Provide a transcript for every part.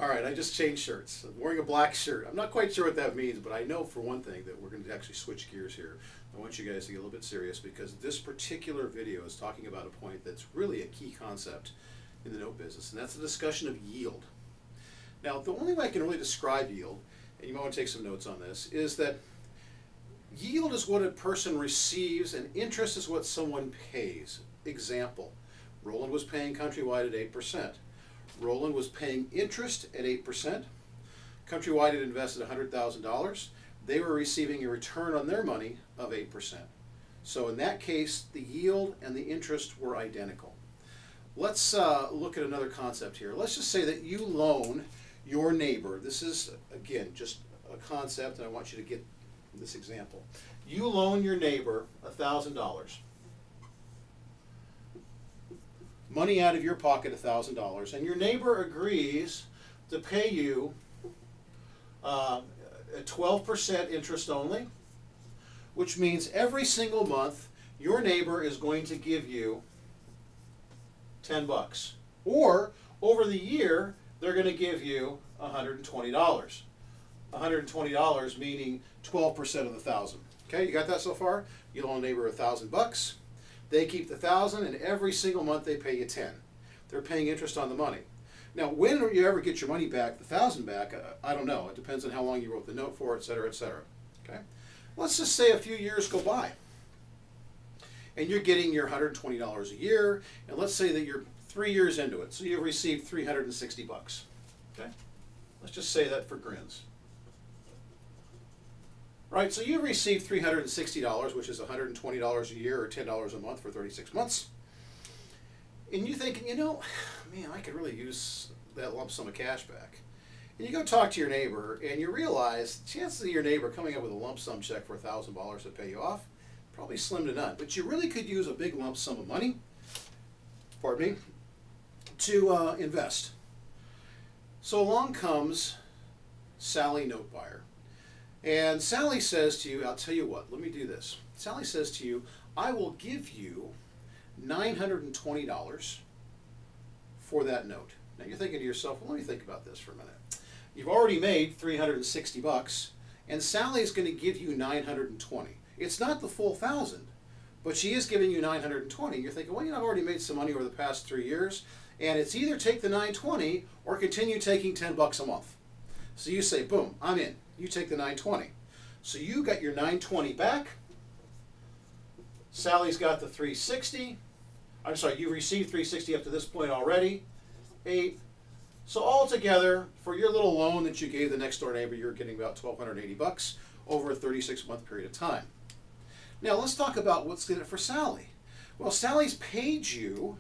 All right, I just changed shirts. I'm wearing a black shirt. I'm not quite sure what that means, but I know for one thing that we're going to actually switch gears here. I want you guys to get a little bit serious because this particular video is talking about a point that's really a key concept in the note business, and that's the discussion of yield. Now, the only way I can really describe yield, and you might want to take some notes on this, is that yield is what a person receives and interest is what someone pays. Example, Roland was paying Countrywide at 8%. Roland was paying interest at 8%. Countrywide had invested $100,000. They were receiving a return on their money of 8%. So in that case, the yield and the interest were identical. Let's look at another concept here. Let's just say that you loan your neighbor. This is, again, just a concept, and I want you to get this example. You loan your neighbor $1,000. Money out of your pocket, $1,000, and your neighbor agrees to pay you 12% interest only, which means every single month your neighbor is going to give you 10 bucks. Or over the year, they're going to give you $120. $120 meaning 12% of the 1,000. Okay, you got that so far? You loan a neighbor 1,000 bucks. They keep the 1,000, and every single month they pay you 10. They're paying interest on the money. Now, when you ever get your money back, the 1,000 back, I don't know. It depends on how long you wrote the note for, et cetera, et cetera. Okay? Let's just say a few years go by, and you're getting your $120 a year, and let's say that you're 3 years into it, so you've received 360 bucks. Okay? Let's just say that for grins. Right, so you received $360, which is $120 a year or $10 a month for 36 months. And you're thinking, you know, man, I could really use that lump sum of cash back. And you go talk to your neighbor, and you realize chances of your neighbor coming up with a lump sum check for $1,000 to pay you off, probably slim to none. But you really could use a big lump sum of money, pardon me, to invest. So along comes Sally Note Buyer. And Sally says to you, I'll tell you what, let me do this. Sally says to you, I will give you $920 for that note. Now you're thinking to yourself, well, let me think about this for a minute. You've already made 360 bucks, and Sally's going to give you 920. It's not the full 1,000, but she is giving you 920. You're thinking, well, you know, I've already made some money over the past 3 years, and it's either take the 920 or continue taking 10 bucks a month. So you say, boom, I'm in. You take the 920. So you got your 920 back. Sally's got the 360. I'm sorry, you've received 360 up to this point already. 8. So altogether, for your little loan that you gave the next door neighbor, you're getting about 1,280 bucks over a 36-month period of time. Now let's talk about what's in it for Sally. Well, Sally's paid you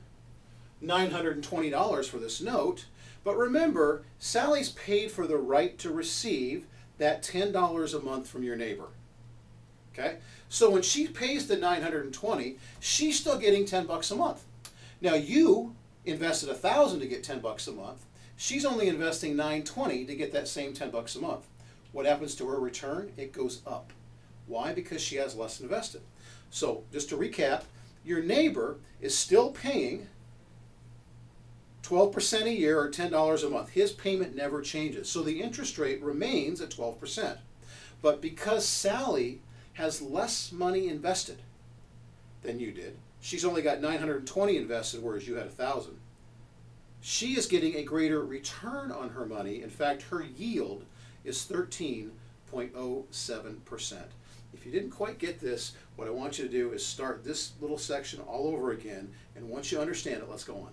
$920 for this note, but remember, Sally's paid for the right to receive that $10 a month from your neighbor. Okay? So when she pays the $920, she's still getting 10 bucks a month. Now you invested $1,000 to get 10 bucks a month. She's only investing $920 to get that same 10 bucks a month. What happens to her return? It goes up. Why? Because she has less invested. So just to recap, your neighbor is still paying 12% a year or $10 a month. His payment never changes. So the interest rate remains at 12%. But because Sally has less money invested than you did, she's only got $920 invested, whereas you had $1,000. She is getting a greater return on her money. In fact, her yield is 13.07%. If you didn't quite get this, what I want you to do is start this little section all over again, and once you understand it, let's go on.